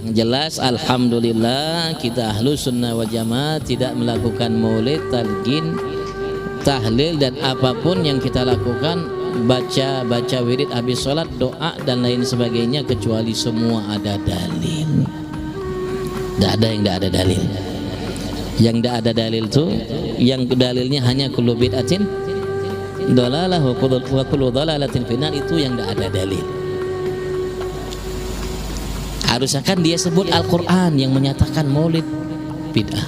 Yang jelas alhamdulillah kita Ahlus Sunnah wal Jamaah tidak melakukan maulid, talqin, tahlil dan apapun yang kita lakukan, baca wirid habis sholat, doa dan lain sebagainya, kecuali semua ada dalil. Tidak ada yang tidak ada dalil. Yang tidak ada dalil itu, yang dalilnya hanya kullu bid'atin dalalah wa kullu dalalatin finnar, itu yang tidak ada dalil. Harusnya kan dia sebut Al-Quran yang menyatakan maulid bid'ah.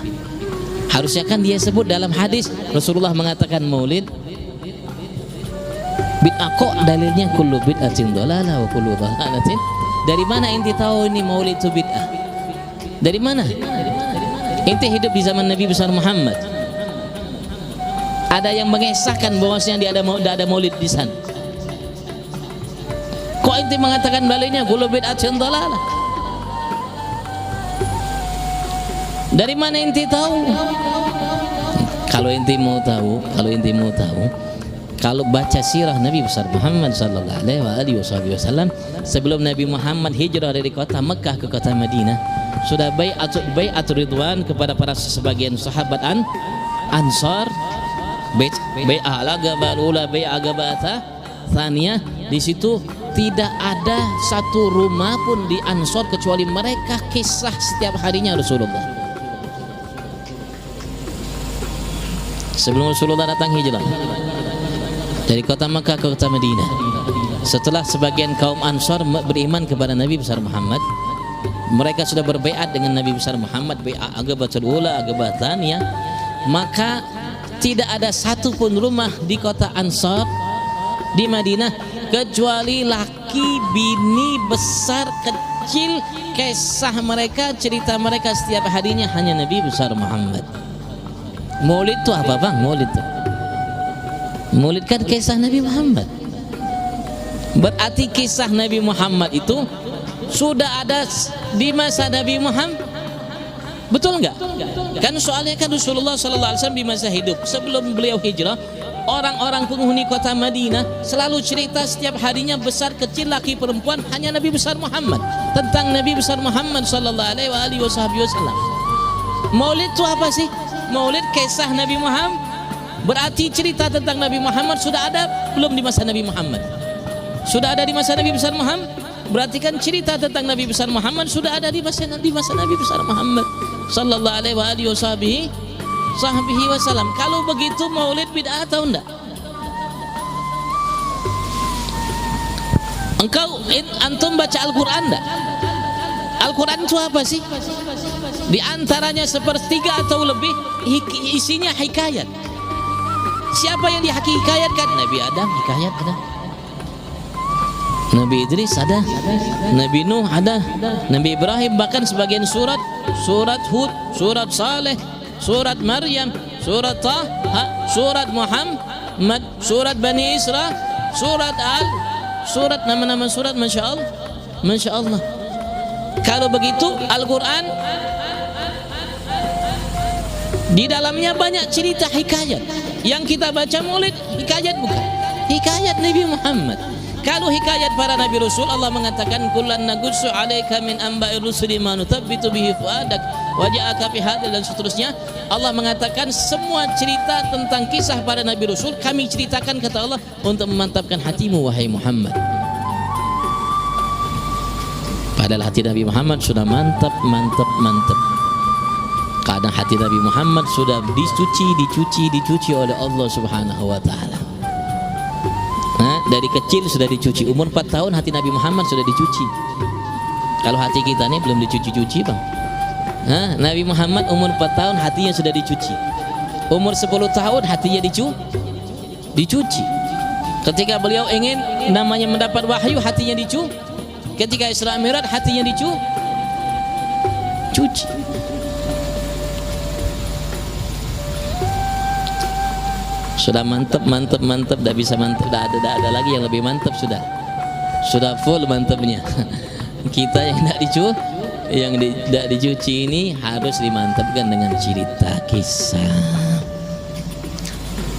Harusnya kan dia sebut dalam hadis Rasulullah mengatakan maulid bid'ah. Kok dalilnya kullu bid'atin dalalah wa kullu dalalatin? Dari mana inti tahu ini maulid itu bid'ah? Dari mana? Inti hidup di zaman Nabi besar Muhammad. Ada yang mengesahkan bahwasanya dia ada maulid di sana. Kok inti mengatakan dalilnya kullu bid'atin dalalah? Dari mana inti tahu? Kalau inti mau tahu, kalau baca sirah Nabi besar Muhammad sallallahu alaihi wasallam sebelum Nabi Muhammad hijrah dari kota Mekah ke kota Madinah, sudah bai'atul ridwan kepada para sebagian sahabat Ansar, bai'ah al-aqabah ula, bai'ah aqabah tsaniyah. Di situ tidak ada satu rumah pun di Ansar kecuali mereka kisah setiap harinya Rasulullah. Sebelum Rasulullah datang hijrah dari kota Makkah ke kota Madinah, setelah sebagian kaum Ansar beriman kepada Nabi besar Muhammad, mereka sudah berbaiat dengan Nabi besar Muhammad, bai'ah aqabatul ula, aqabah tsaniyah, maka tidak ada satu pun rumah di kota Ansar di Madinah kecuali laki, bini, besar, kecil, kisah mereka, cerita mereka setiap harinya hanya Nabi besar Muhammad. Maulid itu apa bang? Maulid kan kisah Nabi Muhammad. Berarti kisah Nabi Muhammad itu sudah ada di masa Nabi Muhammad. Betul nggak? Kan soalnya kan Rasulullah sallallahu alaihi wasallam di masa hidup sebelum beliau hijrah, orang-orang penghuni kota Madinah selalu cerita setiap harinya, besar kecil, laki perempuan, hanya Nabi besar Muhammad, tentang Nabi besar Muhammad sallallahu alaihi wasallam. Maulid itu apa sih? Maulid kisah Nabi Muhammad. Berarti cerita tentang Nabi Muhammad sudah ada belum di masa Nabi Muhammad? Sudah ada di masa Nabi besar Muhammad. Berarti kan cerita tentang Nabi besar Muhammad sudah ada di masa Nabi besar Muhammad sallallahu alaihi wasallam. Kalau begitu maulid bid'ah atau enggak? Antum baca Al-Quran enggak? Al-Quran itu apa sih? Di antaranya sepertiga atau lebih isinya hikayat. Siapa yang dihikayatkan? Nabi Adam hikayat ada, Nabi Idris ada, Nabi Nuh ada, Nabi Ibrahim, bahkan sebagian surat Hud, surat Saleh, surat Maryam, surat Taha, surat Muhammad, surat Bani Israel, surat nama-nama surat, Masya Allah. Kalau begitu Al-Quran di dalamnya banyak cerita hikayat. Yang kita baca maulid hikayat bukan? Hikayat Nabi Muhammad. Kalau hikayat para nabi rasul, Allah mengatakan kullan naqussu 'alaika min amba'ir rusuli ma nutabbitu bihi fuadak wa ja'aka fi hadil, dan seterusnya. Allah mengatakan semua cerita tentang kisah para nabi rasul kami ceritakan, kata Allah, untuk memantapkan hatimu wahai Muhammad. Padahal hati Nabi Muhammad sudah mantap. Kadang hati Nabi Muhammad sudah dicuci oleh Allah Subhanahu wa taala. Dari kecil sudah dicuci. Umur 4 tahun hati Nabi Muhammad sudah dicuci. Kalau hati kita ini belum dicuci-cuci, Bang. Nabi Muhammad umur 4 tahun hatinya sudah dicuci. Umur 10 tahun hatinya dicuci. Ketika beliau ingin namanya mendapat wahyu, hatinya dicuci. Ketika Isra Mi'raj hatinya dicuci. Sudah mantap, tidak bisa mantap, tidak ada lagi yang lebih mantap, sudah full mantapnya. Kita yang tidak dicuci ini harus dimantapkan dengan cerita kisah.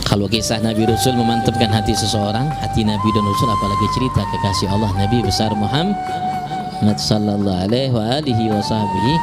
Kalau kisah Nabi Rasul memantapkan hati seseorang, hati Nabi dan Rasul, apalagi cerita kekasih Allah Nabi besar Muhammad sallallahu alaihi wa alihi wa sahbihi